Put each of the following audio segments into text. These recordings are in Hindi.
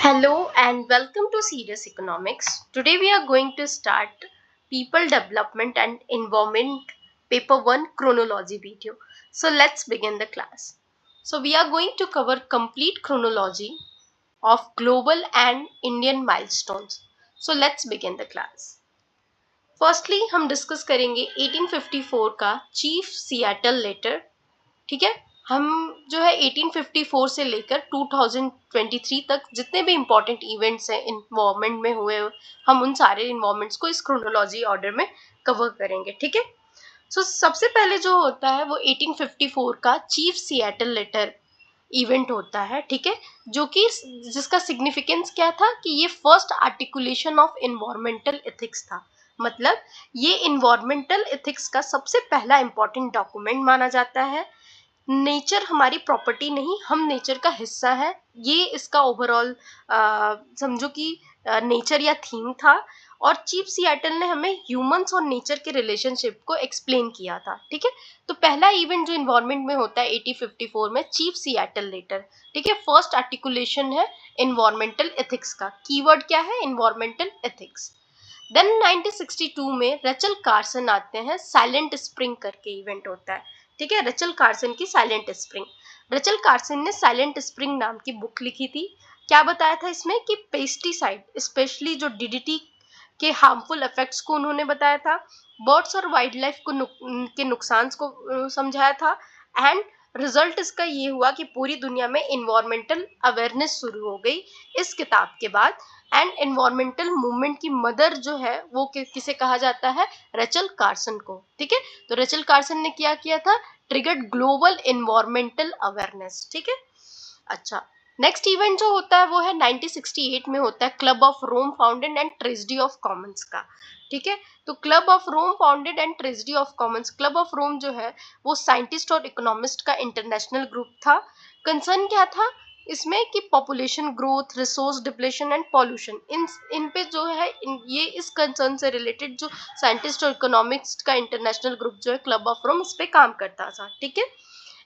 Hello and welcome to Serious Economics. Today we are going to start People Development and Environment Paper 1 Chronology video. So let's begin the class. So we are going to cover complete chronology of global and Indian milestones. So let's begin the class. Firstly हम डिस्कस करेंगे 1854 का चीफ सियाटल लेटर. ठीक है, हम जो है 1854 से लेकर 2023 तक जितने भी इम्पोर्टेंट इवेंट्स हैं इन्वायरमेंट में हुए, हम उन सारे इन्वायरमेंट्स को इस क्रोनोलॉजी ऑर्डर में कवर करेंगे. ठीक है, सो सबसे पहले जो होता है वो 1854 का चीफ सियाटल लेटर इवेंट होता है. ठीक है, जो कि जिसका सिग्निफिकेंस क्या था कि ये first articulation of environmental ethics था. मतलब ये इन्वायरमेंटल एथिक्स का सबसे पहला इंपॉर्टेंट डॉक्यूमेंट माना जाता है. नेचर हमारी प्रॉपर्टी नहीं, हम नेचर का हिस्सा है, ये इसका ओवरऑल समझो कि नेचर या थीम था. और चीफ सियाटल ने हमें ह्यूमंस और नेचर के रिलेशनशिप को एक्सप्लेन किया था. ठीक है, तो पहला इवेंट जो इन्वायरमेंट में होता है 1854 में चीफ सियाटल लेटर. ठीक है, फर्स्ट आर्टिकुलेशन है इन्वायरमेंटल एथिक्स का. कीवर्ड क्या है? Environmental ethics. देन 1962 में रचल कार्सन आते हैं, साइलेंट स्प्रिंग करके इवेंट होता है. ठीक है, रचल कार्सन की साइलेंट स्प्रिंग. रचल कार्सन ने साइलेंट स्प्रिंग नाम की बुक लिखी थी. क्या बताया था इसमें कि पेस्टिसाइड स्पेशली जो डीडीटी के हार्मफुल इफेक्ट्स को उन्होंने बताया था, बर्ड्स और वाइल्ड लाइफ को के नुकसान को समझाया था. एंड रिजल्ट इसका ये हुआ कि पूरी दुनिया में इन्वायरमेंटल अवेयरनेस शुरू हो गई इस किताब के बाद. एंड इन्वायरमेंटल मूवमेंट की मदर जो है वो किसे कहा जाता है? रचल कार्सन को. ठीक है, तो रचल कार्सन ने क्या किया था? Triggered global environmental awareness. ठीक है, अच्छा. नेक्स्ट इवेंट जो होता है वो है 1968 में होता है club of Rome founded and tragedy of commons का. ठीक है, तो club of Rome founded and tragedy of commons. Club of Rome जो है वो साइंटिस्ट और इकोनॉमिस्ट का इंटरनेशनल ग्रुप था. कंसर्न क्या था इसमें कि population growth, resource depletion and pollution, इन पे जो है ये इस कंसर्न से रिलेटेड जो साइंटिस्ट और इकोनॉमिक्स का इंटरनेशनल ग्रुप जो है क्लब ऑफ रोम, इस पे काम करता था. ठीक है,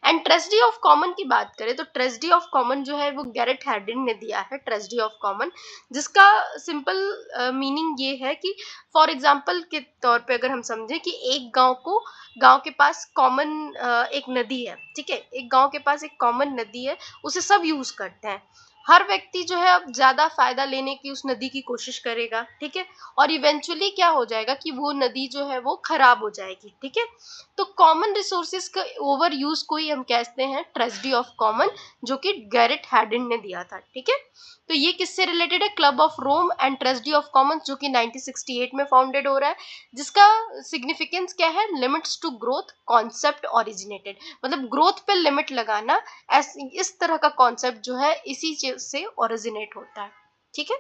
एंड ट्रेजेडी ऑफ कॉमन की बात करें तो ट्रेजेडी ऑफ कॉमन जो है वो गैरेट हैडिन ने दिया है. ट्रेजेडी ऑफ कॉमन जिसका सिंपल मीनिंग ये है कि फॉर एग्जांपल के तौर पे अगर हम समझें कि एक गांव के पास कॉमन एक नदी है. ठीक है, एक गांव के पास एक कॉमन नदी है, उसे सब यूज करते हैं. हर व्यक्ति जो है अब ज्यादा फायदा लेने की उस नदी की कोशिश करेगा. ठीक है, और इवेंचुअली क्या हो जाएगा कि वो नदी जो है वो खराब हो जाएगी. ठीक है, तो कॉमन रिसोर्सेज का ओवर यूज को ही हम कहते हैं ट्रेजेडी ऑफ कॉमन, जो कि गैरेट हैडिन ने दिया था. ठीक है, तो ये किससे रिलेटेड है? Club of Rome and tragedy of common, जो कि 1968 में फाउंडेड हो रहा है. जिसका सिग्निफिकेंस क्या है? Limits to growth concept originated. मतलब ग्रोथ पे लिमिट लगाना, इस तरह का कॉन्सेप्ट जो है इसी चीज से ओरिजिनेट होता है. ठीक है,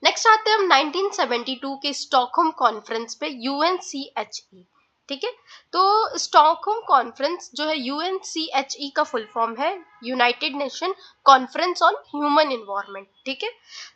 नेक्स्ट आते हैं हम 1972 के स्टॉकहोम कॉन्फ्रेंस पे, यूएनसीएचई. ठीक है, तो स्टॉकहोम कॉन्फ्रेंस जो है यूएनसीएचई का फुल फॉर्म है United nation conference on human environment. ठीक है,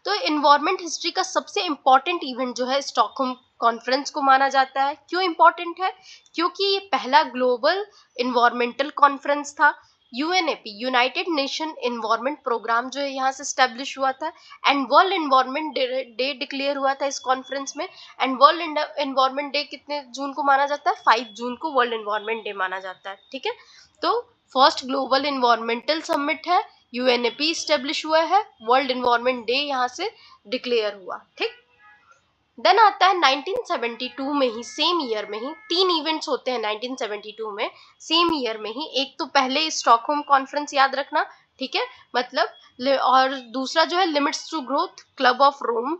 तो इन्वायरमेंट हिस्ट्री का सबसे इंपॉर्टेंट इवेंट जो है स्टॉकहोम कॉन्फ्रेंस को माना जाता है. क्यों इंपॉर्टेंट है? क्योंकि ये पहला ग्लोबल इन्वायरमेंटल कॉन्फ्रेंस था. यूएनएपी यूनाइटेड नेशन इन्वायरमेंट प्रोग्राम जो है यहाँ से स्टैब्लिश हुआ था. And world environment day declare हुआ था इस कॉन्फ्रेंस में. एंड वर्ल्ड इन्वायरमेंट डे कितने जून को माना जाता है? 5 जून को वर्ल्ड इन्वायरमेंट डे माना जाता है. ठीक है, तो फर्स्ट ग्लोबल इन्वायरमेंटल समिट है, यूएनएपी स्टैब्लिश हुआ है, वर्ल्ड इन्वायरमेंट डे यहाँ से डिक्लेयर हुआ. ठीक, देन आता है 1972 में ही, सेम ईयर में ही 3 इवेंट्स होते हैं 1972 में, सेम ईयर में ही. एक तो पहले स्टॉकहोम कॉन्फ्रेंस याद रखना. ठीक है, मतलब और दूसरा जो है limits to growth, club of Rome.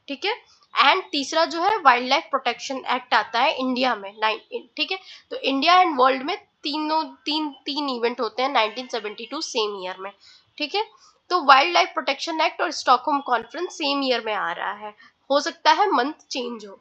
ठीक है, एंड तीसरा जो है वाइल्ड लाइफ प्रोटेक्शन एक्ट आता है इंडिया में. ठीक है, तो इंडिया एंड वर्ल्ड में तीन इवेंट होते हैं 1972 सेम ईयर में. ठीक है, तो वाइल्ड लाइफ प्रोटेक्शन एक्ट और स्टॉकहोम कॉन्फ्रेंस सेम ईयर में आ रहा है. हो सकता है मंथ चेंज हो.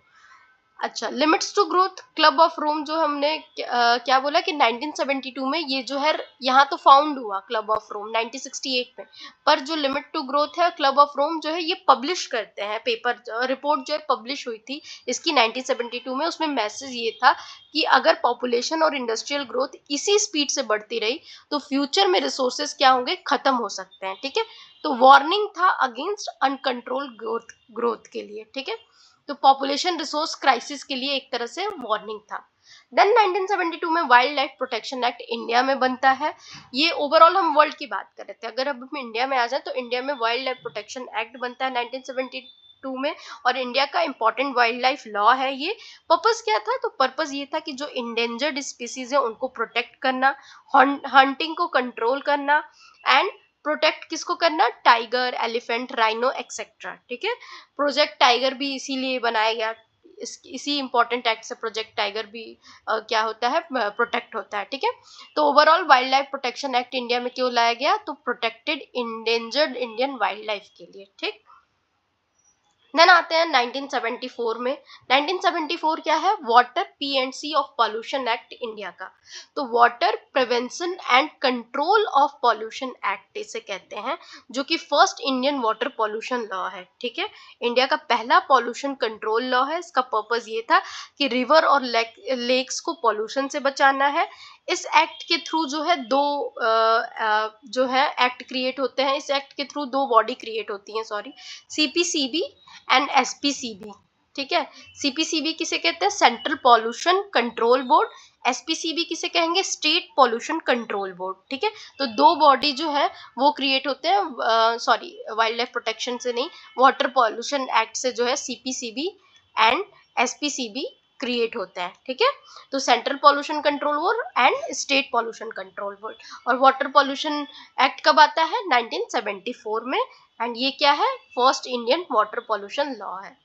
अच्छा, limits to growth, club of Rome जो हमने क्या बोला कि 1972 में ये जो है यहाँ तो फाउंड हुआ क्लब ऑफ रोम 1968 में, पर जो लिमिट टू ग्रोथ है क्लब ऑफ रोम जो है ये पब्लिश करते हैं पेपर, रिपोर्ट जो है पब्लिश हुई थी इसकी 1972 में। उसमें मैसेज ये था कि अगर पॉपुलेशन और इंडस्ट्रियल ग्रोथ इसी स्पीड से बढ़ती रही तो फ्यूचर में रिसोर्सेज क्या होंगे, खत्म हो सकते हैं। ठीक है, तो वार्निंग था अगेंस्ट अनकंट्रोल ग्रोथ के लिए। ठीक है, तो पॉपुलेशन रिसोर्स क्राइसिस के लिए एक तरह से वार्निंग था। देन 1972 में wild life protection act India में बनता है। ये ओवरऑल हम वर्ल्ड की बात कर रहे थे, अगर अब हम इंडिया में आ जाए तो इंडिया में वाइल्ड लाइफ प्रोटेक्शन एक्ट बनता है 1972 में, और इंडिया का इंपॉर्टेंट वाइल्ड लाइफ लॉ है ये। पर्पस क्या था, तो पर्पस ये था कि जो इंडेंजर्ड स्पीसीज है उनको प्रोटेक्ट करना, हंटिंग को कंट्रोल करना, एंड प्रोटेक्ट किसको करना, टाइगर, एलिफेंट, राइनो एक्सेट्रा। ठीक है, प्रोजेक्ट टाइगर भी इसीलिए बनाया गया, इसी इंपॉर्टेंट एक्ट से प्रोजेक्ट टाइगर भी क्या होता है, प्रोटेक्ट होता है। ठीक है, तो overall wild life protection act India में क्यों लाया गया, तो protected endangered Indian wild life के लिए। ठीक, देन आते हैं 1974 में। 1974 क्या है, water P and C of pollution act India का। तो water prevention and control of pollution act इसे कहते हैं, जो कि first Indian water pollution law है। ठीक है, इंडिया का पहला पॉल्यूशन कंट्रोल लॉ है। इसका पर्पस ये था कि रिवर और लेक्स को पॉल्यूशन से बचाना है। इस एक्ट के थ्रू जो है जो है एक्ट क्रिएट होते हैं, इस एक्ट के थ्रू दो बॉडी क्रिएट होती हैं, सॉरी, सीपीसीबी एंड एसपीसीबी। ठीक है, सीपीसीबी किसे कहते हैं, central pollution control board, SPCB किसे कहेंगे, स्टेट पॉल्यूशन कंट्रोल बोर्ड। ठीक है, तो दो बॉडी जो है वो क्रिएट होते हैं, सॉरी वाइल्ड लाइफ प्रोटेक्शन से नहीं, वाटर पॉल्यूशन एक्ट से जो है सीपीसीबी एंड एसपीसीबी क्रिएट होते हैं। ठीक है, तो central pollution control board and state pollution control board. और वाटर पॉल्यूशन एक्ट कब आता है, 1974 में, एंड ये क्या है, first Indian water pollution law है।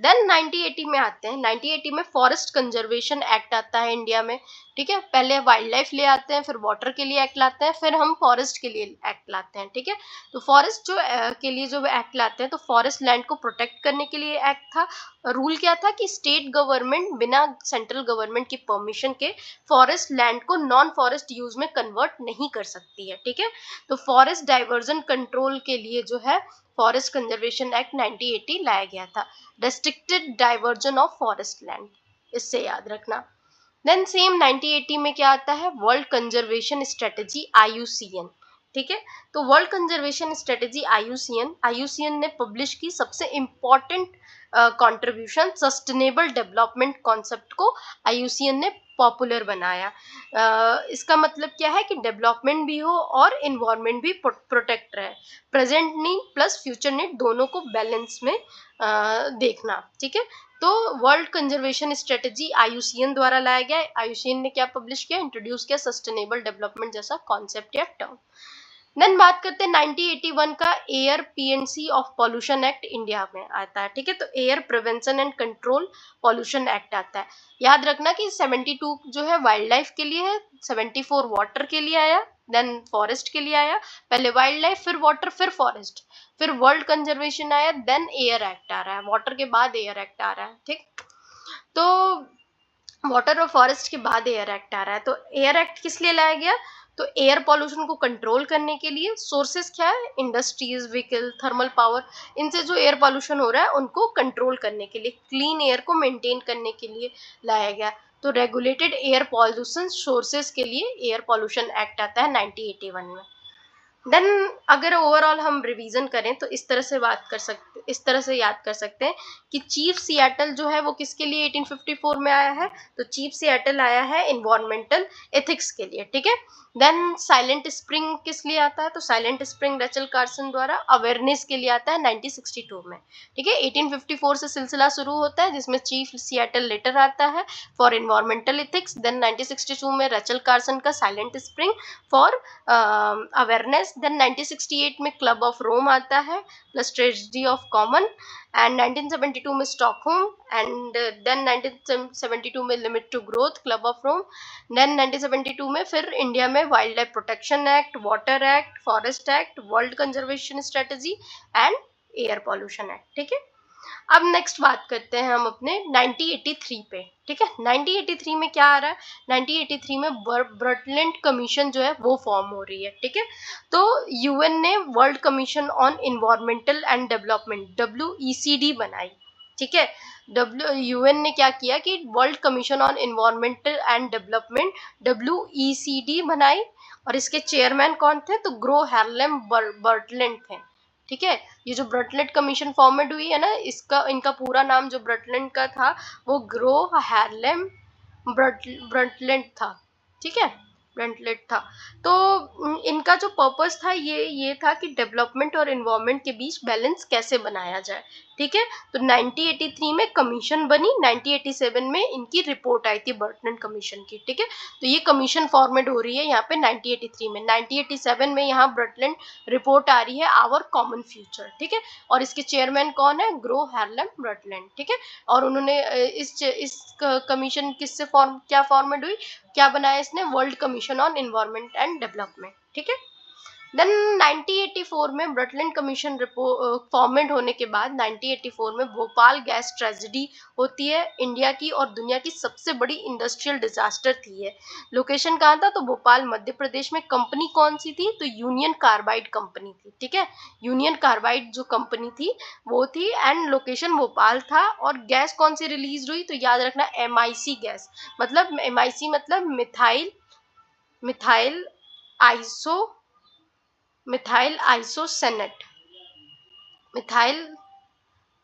देन 1980 में आते हैं। 1980 में फॉरेस्ट कंजर्वेशन एक्ट आता है इंडिया में। ठीक है, पहले वाइल्ड लाइफ ले आते हैं, फिर वाटर के लिए एक्ट लाते हैं, फिर हम फॉरेस्ट के लिए एक्ट लाते हैं। ठीक है, तो फॉरेस्ट जो के लिए जो एक्ट लाते हैं, तो फॉरेस्ट लैंड को प्रोटेक्ट करने के लिए एक्ट था। रूल क्या था कि स्टेट गवर्नमेंट बिना सेंट्रल गवर्नमेंट की परमिशन के फॉरेस्ट लैंड को नॉन फॉरेस्ट यूज में कन्वर्ट नहीं कर सकती है। ठीक है, तो फॉरेस्ट डाइवर्जन कंट्रोल के लिए जो है फॉरेस्ट कंजर्वेशन एक्ट 1980 लाया गया था, restricted diversion of forest land, इससे याद रखना। देन सेम 1980 में क्या आता है, वर्ल्ड कंजर्वेशन स्ट्रेटेजी IUCN। ठीक है, तो वर्ल्ड कंजर्वेशन स्ट्रेटेजी आईयूसीएन ने पब्लिश की सबसे important contribution, sustainable development concept को आईयूसीएन ने पॉपुलर बनाया। इसका मतलब क्या है कि डेवलपमेंट भी हो और इन्वायरमेंट भी प्रोटेक्ट रहे, present need plus future need दोनों को बैलेंस में देखना। ठीक है, तो वर्ल्ड कंजर्वेशन स्ट्रेटेजी आईयूसीएन द्वारा लाया गया। आईयूसीएन ने क्या पब्लिश किया, इंट्रोड्यूस किया सस्टेनेबल डेवलपमेंट जैसा कॉन्सेप्ट या टर्म। देन बात करते हैं 1981 का, air PNC of pollution act India में आता है। ठीक है, तो air prevention and control pollution act आता है। याद रखना कि 72 जो है वाइल्ड लाइफ के लिए है, 74 वाटर के लिए आया, देन फॉरेस्ट के लिए आया, पहले वाइल्ड लाइफ फिर वाटर फिर फॉरेस्ट, फिर वर्ल्ड कंजर्वेशन आया, देन एयर एक्ट आ रहा है, वाटर के बाद एयर एक्ट आ रहा है। ठीक, तो वाटर और फॉरेस्ट के बाद एयर एक्ट आ रहा है। तो एयर एक्ट किस लिए लाया गया, तो एयर पॉल्यूशन को कंट्रोल करने के लिए। सोर्सेस क्या है, इंडस्ट्रीज, व्हीकल, थर्मल पावर, इनसे जो एयर पॉल्यूशन हो रहा है उनको कंट्रोल करने के लिए, क्लीन एयर को मेंटेन करने के लिए लाया गया। तो रेगुलेटेड एयर पॉल्यूशन सोर्सेस के लिए एयर पॉल्यूशन एक्ट आता है 1981 में। देन अगर ओवरऑल हम रिवीजन करें तो इस तरह से इस तरह से याद कर सकते हैं कि चीफ सियाटल जो है वो किसके लिए 1854 में आया है, तो चीफ सियाटल आया है इन्वायरमेंटल एथिक्स के लिए। ठीक है, देन साइलेंट स्प्रिंग किस लिए आता है, तो साइलेंट स्प्रिंग रेचल कार्सन द्वारा अवेयरनेस के लिए आता है 1962 में। ठीक है, 1854 से सिलसिला शुरू होता है जिसमें चीफ सियाटल लेटर आता है फॉर इन्वायरमेंटल एथिक्स, देन 1962 में रेचल कार्सन का silent spring for awareness, then 1968 में क्लब ऑफ रोम आता है plus tragedy of common, and 1972 में स्टॉकहोम, एंड देन 1972 में limit to growth club of Rome, then 1972 में फिर इंडिया में wild life protection act, water act, forest act, world conservation strategy and air pollution act. ठीक है, अब नेक्स्ट बात करते हैं हम अपने 1983 पे, ठीक है। 1983 में क्या आ रहा है, 1983 में ब्रटलैंड कमीशन जो है वो फॉर्म हो रही है, ठीक है। तो यूएन ने world commission on environmental and development WECD बनाई, ठीक है। यूएन ने क्या किया कि world commission on environmental and development WECD बनाई, और इसके चेयरमैन कौन थे, तो ग्रो हैरलेम बर्टलैंड थे, ठीक है। ये जो ब्रटलैंड कमीशन फॉर्मेट हुई है ना, इसका इनका पूरा नाम जो ब्रटलैंड का था वो ग्रो हैरलेम ब्रटलैंड था, ठीक है, ब्रटलैंड था। तो इनका जो पर्पस था ये था कि डेवलपमेंट और एनवायरनमेंट के बीच बैलेंस कैसे बनाया जाए, ठीक है। तो 1983 में कमीशन बनी, 1987 में इनकी रिपोर्ट आई थी ब्रटलैंड कमीशन की, ठीक है। तो ये कमीशन फॉर्मेट हो रही है यहाँ पे 1983 में। 1987 में यहाँ ब्रटलैंड रिपोर्ट आ रही है आवर कॉमन फ्यूचर, ठीक है। और इसके चेयरमैन कौन है, ग्रो हैरलेम ब्रटलैंड, ठीक है। और उन्होंने इस कमीशन किससे क्या फॉर्मेट हुई, क्या बनाया इसने, world commission on environment and development, ठीक है। देन 1984 में ब्रटलैंड कमीशन फॉर्मेट होने के बाद 1984 में भोपाल गैस ट्रेजेडी होती है, इंडिया की और दुनिया की सबसे बड़ी इंडस्ट्रियल डिजास्टर थी ये। लोकेशन कहाँ था, तो भोपाल मध्य प्रदेश में। कंपनी कौन सी थी, तो यूनियन कार्बाइड कंपनी थी, ठीक है। यूनियन कार्बाइड जो कंपनी थी वो थी, एंड लोकेशन भोपाल था। और गैस कौन सी रिलीज हुई, तो याद रखना MIC गैस, मतलब MIC मतलब मिथाइल आइसो आइसोसेनेट, मिथाइल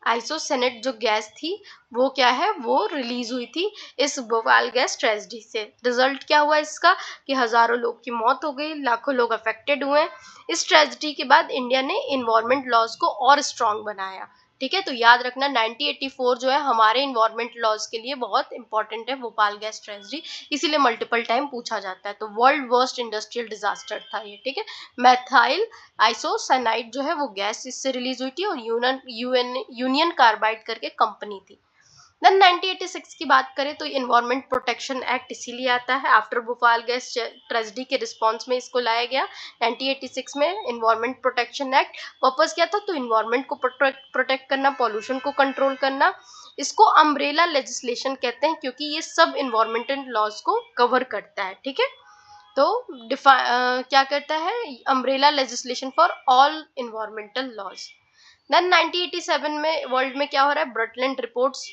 आइसोसेनेट जो गैस थी वो क्या है, वो रिलीज हुई थी इस भोपाल गैस ट्रेजेडी से। रिजल्ट क्या हुआ इसका, कि हजारों लोग की मौत हो गई, लाखों लोग अफेक्टेड हुए। इस ट्रेजेडी के बाद इंडिया ने इन्वायरमेंट लॉज को और स्ट्रांग बनाया, ठीक है। तो याद रखना 1984 जो है हमारे इन्वायरमेंट लॉज के लिए बहुत इंपॉर्टेंट है, भोपाल गैस ट्रेजेडी, इसीलिए मल्टीपल टाइम पूछा जाता है। तो वर्ल्ड वर्स्ट इंडस्ट्रियल डिजास्टर था ये, ठीक है। मैथाइल आइसोसाइनाइड जो है वो गैस इससे रिलीज हुई थी, और यूनियन कार्बाइड करके कंपनी थी। देन 1986 की बात करें तो इन्वायरमेंट प्रोटेक्शन एक्ट इसीलिए आता है, आफ्टर भोपाल गैस ट्रेजेडी के रिस्पॉन्स में इसको लाया गया 1986 में इन्वायरमेंट प्रोटेक्शन एक्ट। पर्पस क्या था, तो इन्वायरमेंट को प्रोटेक्ट करना, पॉल्यूशन को कंट्रोल करना। इसको अम्ब्रेला लेजिस्लेशन कहते हैं क्योंकि ये सब इन्वायरमेंटल लॉज को कवर करता है, ठीक है। तो क्या करता है, umbrella legislation for all environmental laws. Then 1987 में वर्ल्ड में क्या हो रहा है, ब्रटलैंड रिपोर्ट्स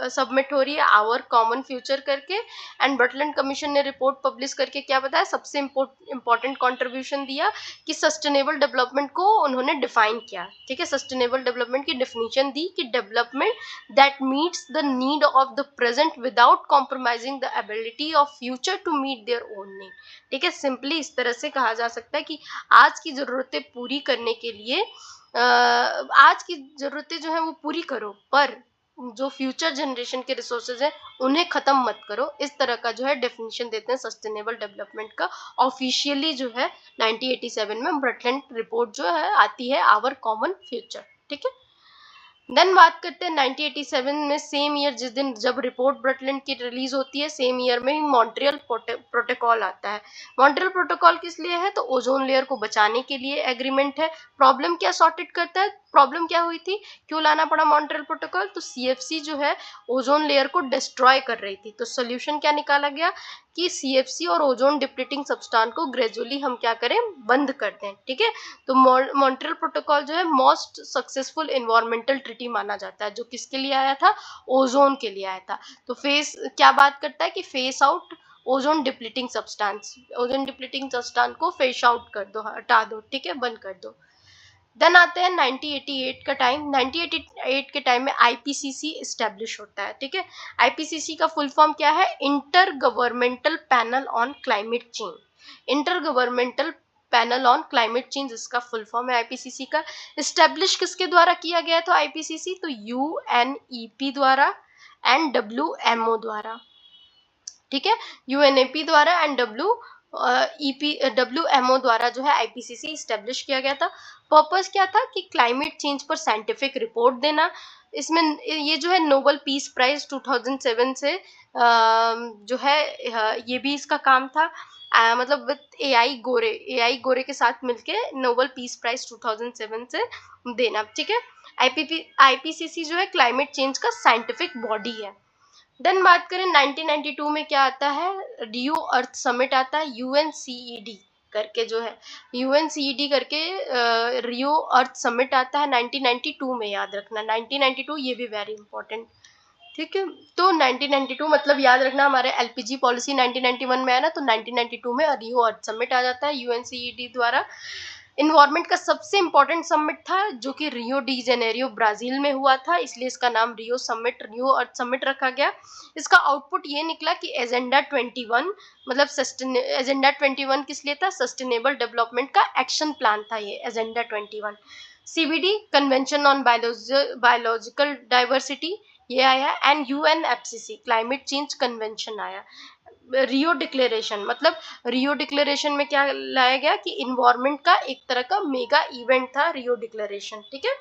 सबमिट हो रही है आवर कॉमन फ्यूचर करके। एंड ब्रटलैंड कमीशन ने रिपोर्ट पब्लिश करके क्या बताया, सबसे इंपॉर्टेंट कंट्रीब्यूशन दिया कि सस्टेनेबल डेवलपमेंट को उन्होंने डिफाइन किया, ठीक है। सस्टेनेबल डेवलपमेंट की डेफिनेशन दी कि development that meets the need of the present without compromising the ability of future to meet their own need, ठीक है। सिंपली इस तरह से कहा जा सकता है कि आज की जरूरतें पूरी करने के लिए आज की जरूरतें जो है वो पूरी करो, पर जो फ्यूचर जनरेशन के रिसोर्सेज है उन्हें खत्म मत करो। इस तरह का जो है डेफिनेशन देते हैं सस्टेनेबल डेवलपमेंट का। ऑफिशियली जो है 1987 में ब्रटलैंड रिपोर्ट जो है आती है आवर कॉमन फ्यूचर, ठीक है। देन बात करते हैं 1987 में, सेम ईयर जिस दिन जब रिपोर्ट ब्रटलैंड की रिलीज होती है, सेम ईयर में ही मॉन्ट्रियल प्रोटोकॉल आता है। मॉन्ट्रियल प्रोटोकॉल किस लिए है, तो ओजोन लेयर को बचाने के लिए एग्रीमेंट है। प्रॉब्लम क्या सॉर्टेड करता है, प्रॉब्लम क्या हुई थी, क्यों लाना पड़ा मॉन्ट्रियल प्रोटोकॉल, तो CFC जो है ओजोन लेयर को डिस्ट्रॉय कर रही थी। तो सोल्यूशन क्या निकाला गया कि CFC और ओजोन डिप्लीटिंग सब्सटेंस को ग्रेजुअली हम क्या करें, बंद कर दें, ठीक है। तो मॉन्ट्रियल प्रोटोकॉल जो है मोस्ट सक्सेसफुल एनवायरमेंटल ट्रीटी माना जाता है, जो किसके लिए आया था, ओजोन के लिए आया था। तो फेस क्या बात करता है कि face out ozone depleting substance, ozone depleting substance को फेस आउट कर दो, हटा दो, ठीक है, बंद कर दो। देन आते हैं 1988 का टाइम। 1988 के टाइम में IPCC इस्टेब्लिश होता है, ठीक है। IPCC का फुल फॉर्म क्या है, inter governmental panel on climate change. Inter governmental panel on climate change इसका फुल फॉर्म है IPCC का। इस्टेब्लिश किसके द्वारा किया गया था IPCC, तो UNEP द्वारा एंड WMO द्वारा, ठीक है। UNEP द्वारा एंड WMO द्वारा जो है IPCC इस्टेब्लिश किया गया था। पर्पस क्या था कि क्लाइमेट चेंज पर साइंटिफिक रिपोर्ट देना। इसमें ये जो है नोबेल पीस प्राइज 2007 से जो है ये भी इसका काम था, मतलब विथ एआई गोरे के साथ मिलके नोबेल पीस प्राइज 2007 से देना, ठीक है। आईपीसीसी जो है क्लाइमेट चेंज का साइंटिफिक बॉडी है। देन बात करें 1992 में क्या आता है, रियो अर्थ समिट आता है, यूएनसीईडी करके जो है, यूएनसीईडी करके रियो अर्थ समिट आता है 1992 में, याद रखना 1992, ये भी वेरी इंपॉर्टेंट, ठीक है। तो 1992 मतलब याद रखना, हमारे एलपीजी पॉलिसी 1991 में है ना, तो 1992 में रियो अर्थ समिट आ जाता है यूएनसीईडी द्वारा। इन्वायरमेंट का सबसे इंपॉर्टेंट समिट था जो कि रियो डी जेनेरियो ब्राजील में हुआ था, इसलिए इसका नाम रियो अर्थ समिट रखा गया। इसका आउटपुट ये निकला कि एजेंडा 21, मतलब एजेंडा 21 किस लिए था, सस्टेनेबल डेवलपमेंट का एक्शन प्लान था ये agenda 21। CBD convention on biological diversity ये आया, and UNFCCC climate change convention आया। रियो डिक्लेरेशन, मतलब रियो डिक्लेरेशन में क्या लाया गया कि इन्वायरमेंट का एक तरह का मेगा इवेंट था रियो डिक्लेरेशन, ठीक है।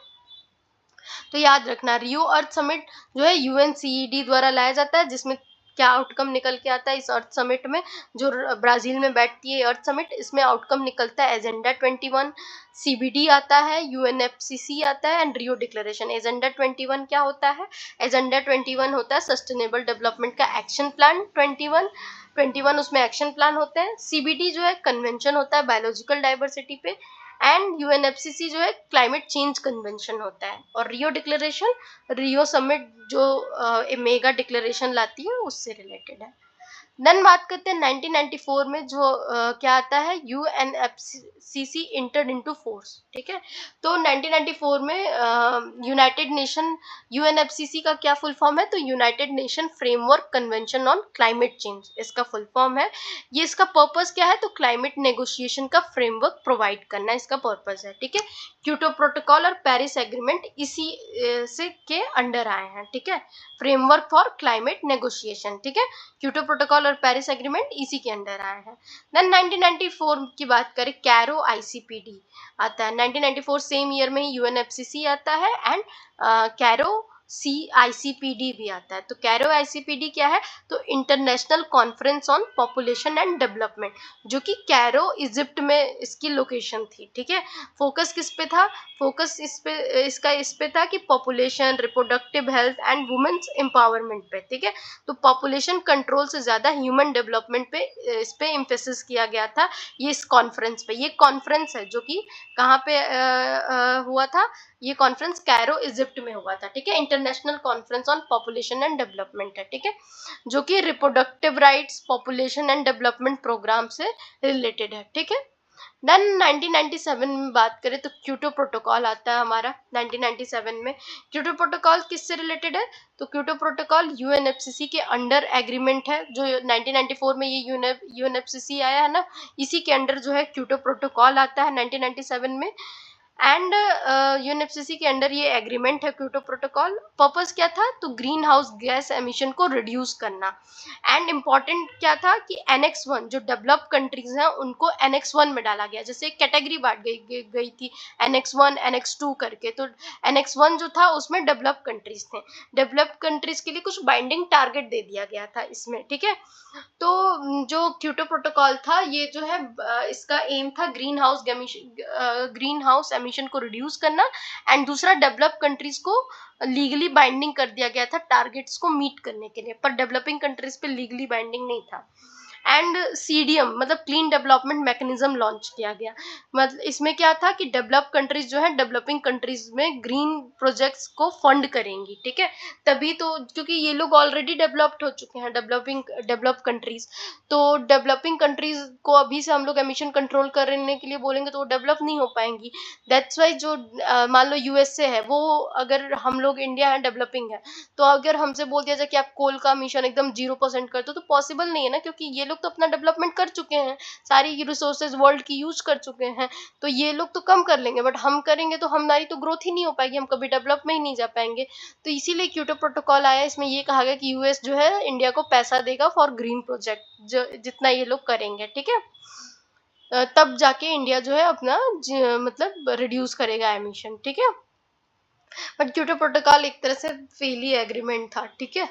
तो याद रखना रियो अर्थ समिट जो है यूएनसीईडी द्वारा लाया जाता है, जिसमें क्या आउटकम निकल के आता है इस अर्थ समिट में, जो ब्राजील में बैठती है अर्थ समिट, इसमें आउटकम निकलता है एजेंडा 21, सीबीडी आता है, यूएनएफसीसी आता है, एंड रियो डिक्लेरेशन। एजेंडा 21 क्या होता है, एजेंडा 21 होता है सस्टेनेबल डेवलपमेंट का एक्शन प्लान 21 उसमें एक्शन प्लान होते हैं। सीबीडी जो है कन्वेंशन होता है बायोलॉजिकल डाइवर्सिटी पे, एंड यूएनएफसीसी जो है क्लाइमेट चेंज कन्वेंशन होता है, और रियो डिक्लेरेशन रियो समिट जो मेगा डिक्लेरेशन लाती है उससे रिलेटेड है। देन बात करते हैं 1994 में जो क्या आता है, यूएनएफसीसी इंटर्ड इनटू फोर्स, ठीक है। तो 1994 में यूनाइटेड नेशन, यूएनएफसीसी का क्या फुल फॉर्म है, तो United nation framework convention on climate change इसका फुल फॉर्म है। ये इसका पर्पस क्या है, तो क्लाइमेट नेगोशिएशन का फ्रेमवर्क प्रोवाइड करना इसका पर्पस है, ठीक है। क्योटो प्रोटोकॉल और पेरिस एग्रीमेंट इसी से के अंडर आए हैं, ठीक है, फ्रेमवर्क फॉर क्लाइमेट नेगोशिएशन, ठीक है। क्योटो प्रोटोकॉल और पेरिस एग्रीमेंट इसी के अंडर आए हैं। देन 1994 की बात करें, कैरो आईसीपीडी आता है 1994, सेम ईयर में ही यूएनएफसीसी आता है, एंड कैरो आईसीपीडी भी आता है। तो कैरो आईसीपीडी क्या है, तो international conference on population and development, जो कि कैरो इजिप्ट में इसकी लोकेशन थी, ठीक है। फोकस किस पे था, फोकस इस पे था कि population, reproductive health and women's empowerment पे, ठीक है। तो पॉपुलेशन कंट्रोल से ज्यादा ह्यूमन डेवलपमेंट पे इस पे एम्फेसिस किया गया था ये इस कॉन्फ्रेंस पे। ये कॉन्फ्रेंस है जो कि कहाँ पे हुआ था, ये कॉन्फ्रेंस कैरो इजिप्ट में हुआ था, ठीक है। International conference on population and development है, ठीक है, जो कि reproductive rights, population and development programme से रिलेटेड है, ठीक है। देन 1997 में बात करें तो क्योटो प्रोटोकॉल आता है हमारा 1997 में। क्योटो प्रोटोकॉल किससे रिलेटेड है, तो क्योटो प्रोटोकॉल यूएनएफसीसी के अंडर एग्रीमेंट है, जो 1994 में ये यूएनएफसीसी आया है ना, इसी के अंडर जो है क्योटो प्रोटोकॉल आता है 1997 में। एंड यूएनएफसीसी के अंडर ये एग्रीमेंट है क्योटो प्रोटोकॉल। पर्पस क्या था, तो ग्रीन हाउस गैस एमिशन को रिड्यूस करना। एंड इम्पॉर्टेंट क्या था कि एनेक्स 1 जो डेवलप कंट्रीज हैं उनको एनेक्स 1 में डाला गया, जैसे कैटेगरी बांट गई थी एनेक्स 1 एनेक्स 2 करके। तो एनेक्स 1 जो था उसमें डेवलप कंट्रीज थे, डेवलप कंट्रीज के लिए कुछ बाइंडिंग टारगेट दे दिया गया था इसमें, ठीक है। तो जो क्योटो प्रोटोकॉल था ये जो है इसका एम था ग्रीन हाउस एमिशन को रिड्यूस करना, एंड दूसरा डेवलप कंट्रीज को लीगली बाइंडिंग कर दिया गया था टारगेट्स को मीट करने के लिए, पर डेवलपिंग कंट्रीज पे लीगली बाइंडिंग नहीं था। एंड सीडीएम मतलब क्लीन डेवलपमेंट मैकेनिज्म लॉन्च किया गया। मतलब इसमें क्या था कि डेवलप कंट्रीज जो है डेवलपिंग कंट्रीज में ग्रीन प्रोजेक्ट्स को फंड करेंगी, ठीक है। तभी तो, क्योंकि ये लोग ऑलरेडी डेवलप्ड हो चुके हैं डेवलप कंट्रीज, तो डेवलपिंग कंट्रीज को अभी से हम लोग एमिशन कंट्रोल करने के लिए बोलेंगे तो वो डेवलप नहीं हो पाएंगी। दैट्स वाई जो मान लो यूएसए है, वो अगर हम लोग इंडिया है डेवलपिंग है, तो अगर हमसे बोल दिया जाए कि आप कोल का मिशन एकदम 0% कर दो, तो पॉसिबल नहीं है ना, क्योंकि ये लोग तो अपना डेवलपमेंट कर चुके हैं, सारी रिसोर्सेज वर्ल्ड की यूज कर चुके हैं, तो ये लोग तो कम कर लेंगे, बट हम करेंगे तो हमारी तो ग्रोथ ही नहीं हो पाएगी, हम कभी डेवलप में ही नहीं जा पाएंगे। तो इसीलिए क्योटो प्रोटोकॉल आया, इसमें ये कहा गया कि यूएस जो है इंडिया को पैसा देगा फॉर ग्रीन प्रोजेक्ट, जो जितना ये लोग करेंगे, ठीक है। तब जाके इंडिया जो है अपना मतलब रिड्यूस करेगा एमिशन, ठीक है। बट क्योटो प्रोटोकॉल एक तरह से फेल ही एग्रीमेंट था, ठीक है।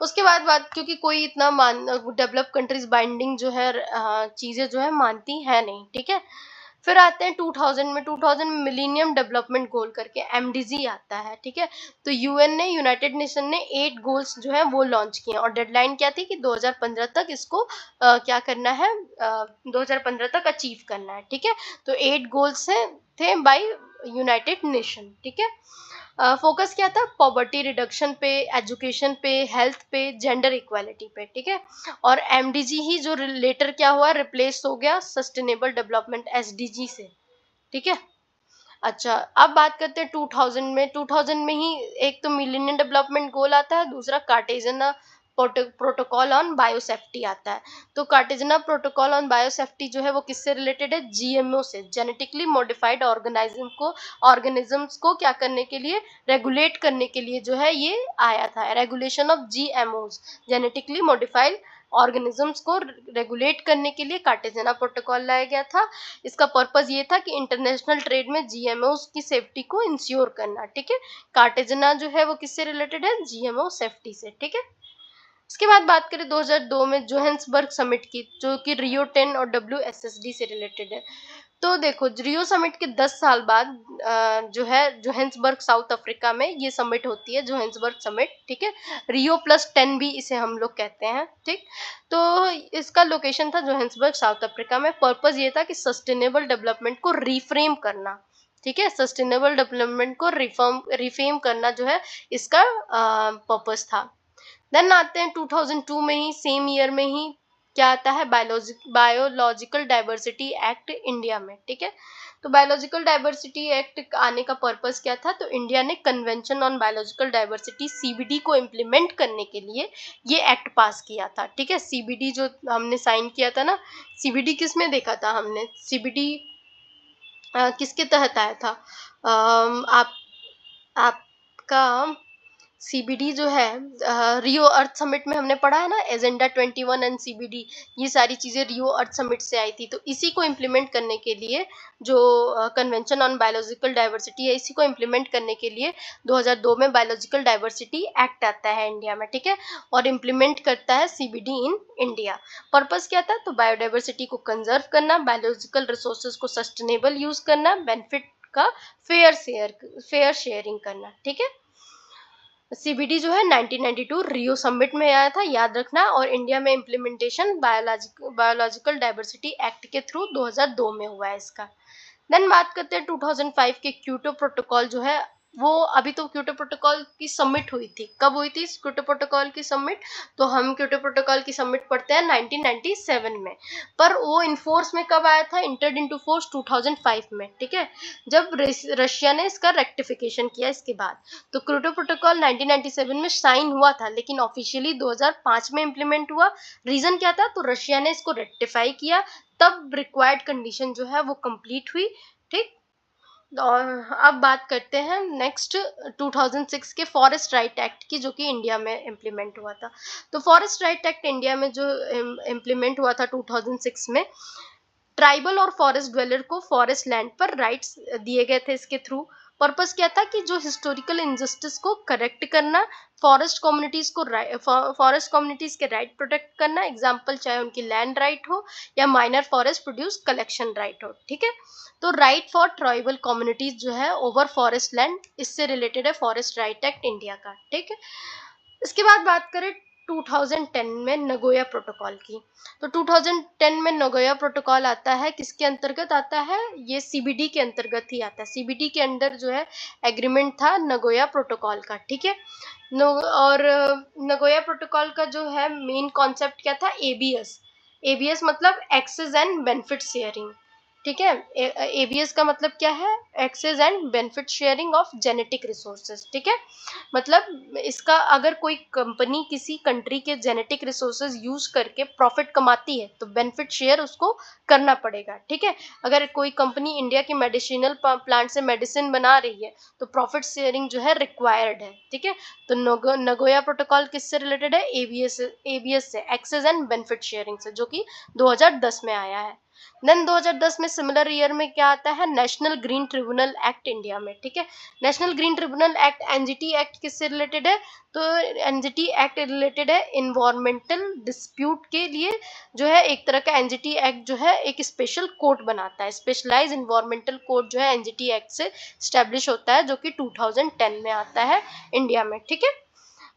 उसके बाद बात, क्योंकि कोई इतना डेवलप कंट्रीज बाइंडिंग जो है चीजें जो है मानती है नहीं, ठीक है। फिर आते हैं 2000 में, 2000 में मिलीनियम डेवलपमेंट गोल करके एमडीजी आता है, ठीक है। तो यूएन ने, यूनाइटेड नेशन ने 8 गोल्स जो है वो लॉन्च किए और डेडलाइन क्या थी कि 2015 तक इसको क्या करना है, 2015 तक अचीव करना है, ठीक है। तो 8 गोल्स थे बाय यूनाइटेड नेशन, ठीक है। फोकस क्या था, पॉवर्टी रिडक्शन पे, एजुकेशन पे, हेल्थ पे, जेंडर इक्वालिटी पे, ठीक है। और एमडीजी ही जो लेटर क्या हुआ, रिप्लेस हो गया सस्टेनेबल डेवलपमेंट एसडीजी से, ठीक है। अच्छा, अब बात करते हैं 2000 में। 2000 में ही एक तो मिलेनियम डेवलपमेंट गोल आता है, दूसरा कार्टेजना प्रोटोकॉल ऑन बायोसेफ्टी आता है। तो कार्टेजना प्रोटोकॉल ऑन बायोसेफ्टी जो है वो किससे रिलेटेड है, जीएमओ से, जेनेटिकली मॉडिफाइड ऑर्गेनिजम्स को क्या करने के लिए, रेगुलेट करने के लिए जो है ये आया था, regulation of GMOs, genetically modified organisms को रेगुलेट करने के लिए कार्टेजना प्रोटोकॉल लाया गया था। इसका पर्पस ये था कि इंटरनेशनल ट्रेड में जीएमओ की सेफ्टी को इंश्योर करना, ठीक है। कार्टेजना जो है वो किससे रिलेटेड है, जीएमओ सेफ्टी से, ठीक है। इसके बाद बात करें 2002 में जोहान्सबर्ग समिट की, जो कि रियो 10 और डब्ल्यूएसएसडी से रिलेटेड है। तो देखो, रियो समिट के 10 साल बाद जो है जोहान्सबर्ग साउथ अफ्रीका में ये समिट होती है, जोहान्सबर्ग समिट, ठीक है। रियो +10 भी इसे हम लोग कहते हैं, ठीक। तो इसका लोकेशन था जोहान्सबर्ग साउथ अफ्रीका में। पर्पस ये था कि सस्टेनेबल डेवलपमेंट को रिफ्रेम करना, ठीक है। सस्टेनेबल डेवलपमेंट को रिफ्रेम करना जो है इसका पर्पस था। देन आते हैं 2002 में ही, सेम ईयर में ही क्या आता है, बायोलॉजिकल डाइवर्सिटी एक्ट इंडिया में, ठीक है। तो बायोलॉजिकल डाइवर्सिटी एक्ट आने का पर्पस क्या था, तो इंडिया ने convention on biological diversity CBD को इम्प्लीमेंट करने के लिए ये एक्ट पास किया था, ठीक है। सीबीडी जो हमने साइन किया था ना, सीबीडी किस में देखा था हमने, सीबीडी किसके तहत आया था, आप आपका सीबीडी जो है रियो अर्थ समिट में हमने पढ़ा है ना, एजेंडा 21 एंड सीबीडी, ये सारी चीजें रियो अर्थ समिट से आई थी। तो इसी को इम्प्लीमेंट करने के लिए जो कन्वेंशन ऑन बायोलॉजिकल डाइवर्सिटी है, इसी को इम्प्लीमेंट करने के लिए 2002 में बायोलॉजिकल डाइवर्सिटी एक्ट आता है इंडिया में, ठीक है। और इम्प्लीमेंट करता है सीबीडी इन इंडिया। पर्पस क्या था, तो बायोडाइवर्सिटी को कंजर्व करना, बायोलॉजिकल रिसोर्सेज को सस्टेनेबल यूज करना, बेनिफिट का फेयर शेयरिंग करना, ठीक है। सीबीडी जो है 1992 रियो समिट में आया था, याद रखना। और इंडिया में इम्प्लीमेंटेशन बायोलॉजिकल डाइवर्सिटी एक्ट के थ्रू 2002 में हुआ है इसका। देन बात करते हैं 2005 के क्योटो प्रोटोकॉल जो है वो, अभी तो क्योटो प्रोटोकॉल की समिट हुई थी, कब हुई थी क्योटो प्रोटोकॉल की समिट, तो हम क्योटो प्रोटोकॉल की समिट पढ़ते हैं 1997 में। पर वो इनफोर्स में कब आया था, इंटर्ड इनटू फोर्स 2005 में, ठीक है, जब रशिया ने इसका रेक्टिफिकेशन किया इसके बाद। तो क्योटो प्रोटोकॉल 1997 में साइन हुआ था, लेकिन ऑफिशियली 2005 में इम्प्लीमेंट हुआ। रीजन क्या था, तो रशिया ने इसको रेक्टिफाई किया, तब रिक्वायर्ड कंडीशन जो है वो कंप्लीट हुई, ठीक। और अब बात करते हैं नेक्स्ट 2006 के फॉरेस्ट राइट एक्ट की, जो कि इंडिया में इम्प्लीमेंट हुआ था। तो फॉरेस्ट राइट एक्ट इंडिया में जो इम्प्लीमेंट हुआ था 2006 में, ट्राइबल और फॉरेस्ट ड्वेलर को फॉरेस्ट लैंड पर राइट्स दिए गए थे इसके थ्रू। पर्पस क्या था कि जो हिस्टोरिकल इनजस्टिस को करेक्ट करना, फॉरेस्ट कम्युनिटीज के राइट प्रोटेक्ट करना, एग्जांपल चाहे उनकी लैंड राइट हो या minor forest produce collection right हो, ठीक है। तो राइट फॉर ट्राइबल कम्युनिटीज जो है ओवर फॉरेस्ट लैंड, इससे रिलेटेड है फॉरेस्ट राइट एक्ट इंडिया का, ठीक है। इसके बाद बात करें 2010 में नगोया प्रोटोकॉल की। तो 2010 में नगोया प्रोटोकॉल आता है, किसके अंतर्गत आता है, ये सीबीडी के अंतर्गत ही आता है। सीबीडी के अंदर जो है एग्रीमेंट था नगोया प्रोटोकॉल का, ठीक है। और नगोया प्रोटोकॉल का जो है मेन कॉन्सेप्ट क्या था, एबीएस। एबीएस मतलब एक्सेस एंड बेनिफिट शेयरिंग, ठीक है। एबीएस का मतलब क्या है, access and benefit sharing of genetic resources, ठीक है। मतलब इसका, अगर कोई कंपनी किसी कंट्री के जेनेटिक रिसोर्सेज यूज करके प्रॉफिट कमाती है तो बेनिफिट शेयर उसको करना पड़ेगा, ठीक है। अगर कोई कंपनी इंडिया की मेडिसिनल प्लांट से मेडिसिन बना रही है तो प्रॉफिट शेयरिंग जो है रिक्वायर्ड है, ठीक है। तो नगोया प्रोटोकॉल किससे रिलेटेड है, एबीएस से, एक्सेस एंड बेनिफिट शेयरिंग से, जो कि 2010 में आया है। देन 2010 में सिमिलर ईयर में क्या आता है, national green tribunal act India में, ठीक है। National green tribunal act, NGT act किससे रिलेटेड है, तो एनजीटी एक्ट रिलेटेड है इन्वायरमेंटल डिस्प्यूट के लिए, जो है एक तरह का एनजीटी एक्ट जो है एक स्पेशल कोर्ट बनाता है, स्पेशलाइज इन्वायरमेंटल कोर्ट जो है एनजीटी एक्ट से स्टैब्लिश होता है, जो कि 2010 में आता है इंडिया में, ठीक है।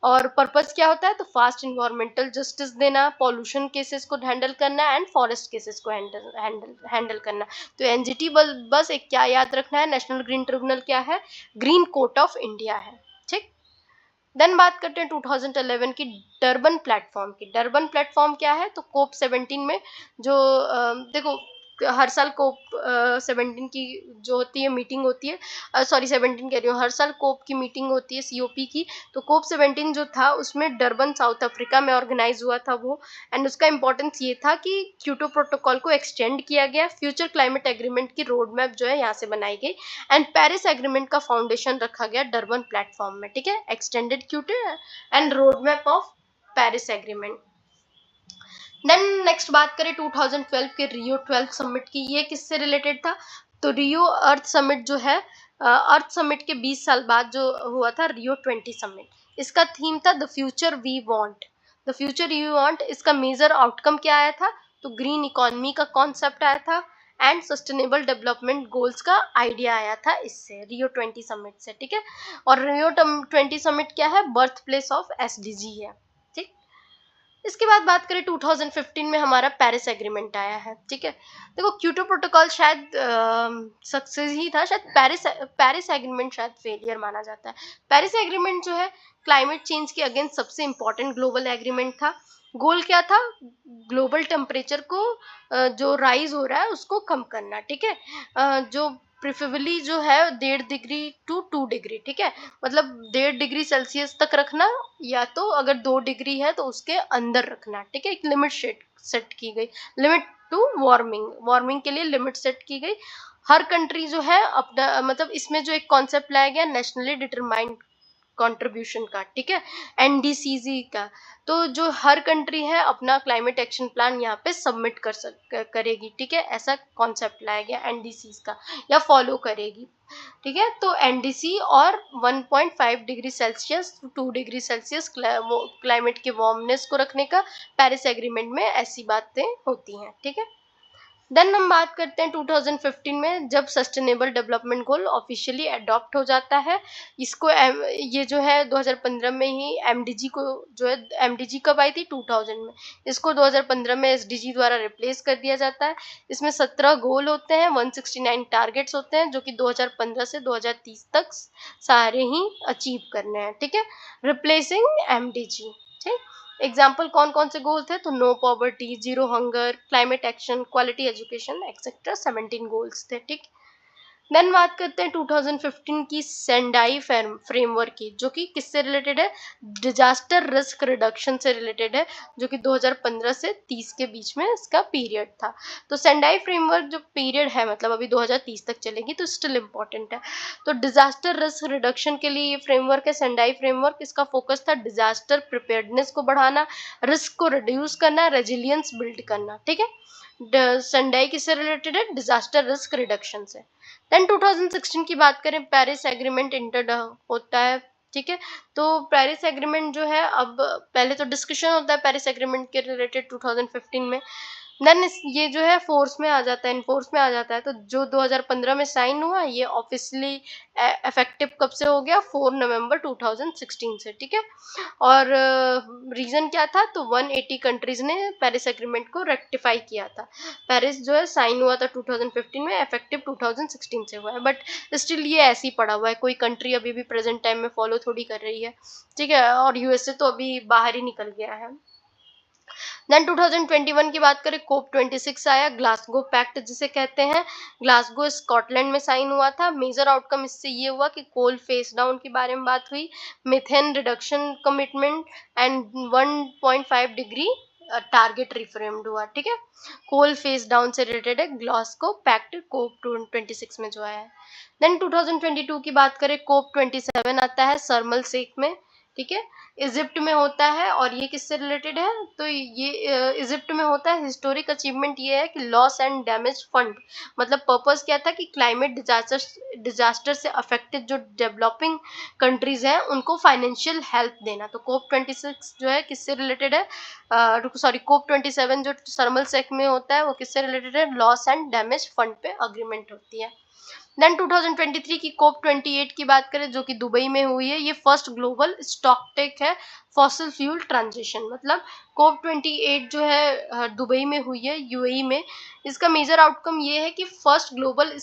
और पर्पस क्या होता है, तो फास्ट इन्वायरमेंटल जस्टिस देना, पॉल्यूशन केसेस को हैंडल करना एंड फॉरेस्ट केसेस को हैंडल करना। तो एनजीटी बस एक क्या याद रखना है, नेशनल ग्रीन ट्रिब्यूनल क्या है, ग्रीन कोर्ट ऑफ इंडिया है, ठीक। देन बात करते हैं 2011 की डरबन प्लेटफॉर्म की। डरबन प्लेटफॉर्म क्या है, तो कोप 17 में जो देखो हर साल कोप 17 की जो होती है मीटिंग होती है, सॉरी 17 कह रही हूँ, हर साल कोप की मीटिंग होती है सीओपी की। तो कोप 17 जो था उसमें डरबन साउथ अफ्रीका में ऑर्गेनाइज हुआ था वो, एंड उसका इंपॉर्टेंस ये था कि क्योटो प्रोटोकॉल को एक्सटेंड किया गया, फ्यूचर क्लाइमेट एग्रीमेंट की रोड मैप जो है यहाँ से बनाई गई, एंड पेरिस एग्रीमेंट का फाउंडेशन रखा गया डरबन प्लेटफॉर्म में, ठीक है। Extended Kyoto and road map of Paris agreement. Then next बात करें 2012 के रियो 12 समिट की, ये किससे रिलेटेड था, तो रियो अर्थ समिट जो है, अर्थ समिट के 20 साल बाद जो हुआ था रियो 20 समिट, इसका थीम था the future we want, the future you want. इसका मेजर आउटकम क्या आया था, तो ग्रीन इकोनॉमी का कॉन्सेप्ट आया था एंड सस्टेनेबल डेवलपमेंट गोल्स का आइडिया आया था इससे, रियो 20 समिट से, ठीक है। और रियो 20 समिट क्या है, बर्थ प्लेस ऑफ एसडीजी है, ठीक। इसके बाद बात करें 2015 में हमारा पेरिस एग्रीमेंट आया है, ठीक है। देखो क्योटो प्रोटोकॉल शायद सक्सेस ही था, शायद पेरिस एग्रीमेंट शायद फेलियर माना जाता है। पेरिस एग्रीमेंट जो है क्लाइमेट चेंज के अगेंस्ट सबसे इंपॉर्टेंट ग्लोबल एग्रीमेंट था। गोल क्या था, ग्लोबल टेम्परेचर को जो राइज हो रहा है उसको कम करना, ठीक है। जो प्रिफरेबली जो है 1.5 डिग्री टू 2 डिग्री, ठीक है, मतलब 1.5 डिग्री सेल्सियस तक रखना, या तो अगर 2 डिग्री है तो उसके अंदर रखना, ठीक है। एक लिमिट सेट की गई, लिमिट टू वार्मिंग के लिए लिमिट सेट की गई। हर कंट्री जो है अपना, मतलब इसमें जो एक कॉन्सेप्ट लाया गया नेशनली डिटरमाइंड कंट्रीब्यूशन का, ठीक है, एनडीसीजी का। तो जो हर कंट्री है अपना क्लाइमेट एक्शन प्लान यहाँ पे सबमिट करेगी, ठीक है, ऐसा कॉन्सेप्ट लाया गया एनडीसी का, या फॉलो करेगी, ठीक है। तो एनडीसी और 1.5 degree Celsius 2 degree Celsius climate के वार्मनेस को रखने का पेरिस एग्रीमेंट में ऐसी बातें होती हैं, ठीक है। देन हम बात करते हैं 2015 में, जब sustainable development goal officially adopt हो जाता है। इसको ये जो है 2015 में ही एमडीजी को, जो है एमडीजी कब आई थी, 2000 में, इसको 2015 में एसडीजी द्वारा रिप्लेस कर दिया जाता है। इसमें 17 गोल होते हैं, 169 टारगेट्स होते हैं, जो कि 2015 से 2030 तक सारे ही अचीव करने हैं, ठीक है, रिप्लेसिंग एमडीजी, ठीक। एग्जाम्पल कौन कौन से गोल थे, तो no poverty, zero hunger, climate action, quality education etcetera 17 goals थे, ठीक। देन बात करते हैं 2015 की सेंडाई फ्रेमवर्क की, जो कि किससे रिलेटेड है, डिजास्टर रिस्क रिडक्शन से रिलेटेड है, जो कि 2015 से 30 के बीच में इसका पीरियड था। तो सेंडाई फ्रेमवर्क जो पीरियड है, मतलब अभी 2030 तक चलेगी, तो स्टिल इम्पोर्टेंट है। तो डिजास्टर रिस्क रिडक्शन के लिए ये फ्रेमवर्क है सेंडाई फ्रेमवर्क। इसका फोकस था डिजास्टर प्रिपेयर्डनेस को बढ़ाना, रिस्क को रिड्यूस करना, रेजिलियंस बिल्ड करना, ठीक है। सेंडाई किससे रिलेटेड है, डिजास्टर रिस्क रिडक्शन से। देन 2016 की बात करें, पेरिस एग्रीमेंट इंटर्ड होता है, ठीक है। तो पेरिस एग्रीमेंट जो है, अब पहले तो डिस्कशन होता है पेरिस एग्रीमेंट के रिलेटेड 2015 में, देन ये जो है फोर्स में आ जाता है, इनफोर्स में आ जाता है। तो जो 2015 में साइन हुआ, ये ऑफिशियली इफेक्टिव कब से हो गया, 4 नवंबर 2016 से, ठीक है। और रीजन क्या था, तो 180 कंट्रीज ने पेरिस एग्रीमेंट को रेक्टिफाई किया था। पेरिस जो है साइन हुआ था 2015 में, इफेक्टिव 2016 से हुआ है, बट स्टिल ये ऐसे ही पड़ा हुआ है, कोई कंट्री अभी भी प्रेजेंट टाइम में फॉलो थोड़ी कर रही है, ठीक है। और यूएसए तो अभी बाहर ही निकल गया है। देन 2021 की बात करें, कोप 26 आया, ग्लासगो पैक्ट जिसे कहते हैं, ग्लासगो स्कॉटलैंड में साइन हुआ था। मेजर आउटकम इससे ये हुआ कि कोल फेस डाउन के बारे में बात हुई, methane reduction commitment and 1.5 degree target reframed हुआ, ठीक है। कोल फेस डाउन से रिलेटेड है ग्लासगो पैक्ट कोप 26 में जो आया है। देन 2022 की बात करें, कोप 27 आता है शर्म एल शेख में, ठीक है, इजिप्ट में होता है। और ये किससे रिलेटेड है, तो ये इजिप्ट में होता है। हिस्टोरिक अचीवमेंट ये है कि लॉस एंड डैमेज फंड, मतलब पर्पस क्या था कि क्लाइमेट डिजास्टर से अफेक्टेड जो डेवलपिंग कंट्रीज हैं उनको फाइनेंशियल हेल्प देना। तो कोप 26 जो है किससे रिलेटेड है, सॉरी कोप 27 जो शर्म एल शेख में होता है वो किससे रिलेटेड है, लॉस एंड डैमेज फंड पे अग्रीमेंट होती है। देन 2023 की कोप 28 की बात करें जो कि दुबई में हुई है, ये फर्स्ट ग्लोबल स्टॉकटेक है फॉसिल फ्यूल ट्रांजिशन। मतलब कोप 28 जो है दुबई में हुई है, यूएई में। इसका मेजर आउटकम ये है कि फर्स्ट ग्लोबल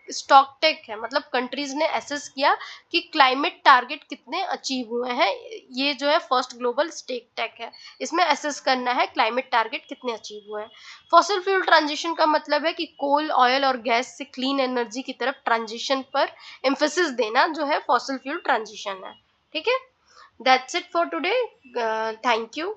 स्टॉकटेक है, मतलब कंट्रीज ने एसेस किया कि क्लाइमेट टारगेट कितने अचीव हुए हैं। ये जो है फर्स्ट ग्लोबल स्टेक टेक है, इसमें एसेस करना है क्लाइमेट टारगेट कितने अचीव हुए हैं। फॉसिल फ्यूल ट्रांजिशन का मतलब है कि कोल, ऑयल और गैस से क्लीन एनर्जी की तरफ ट्रांजिशन पर एम्फेसिस देना जो है फॉसिल फ्यूल ट्रांजिशन है। ठीक है, that's it for today, thank you.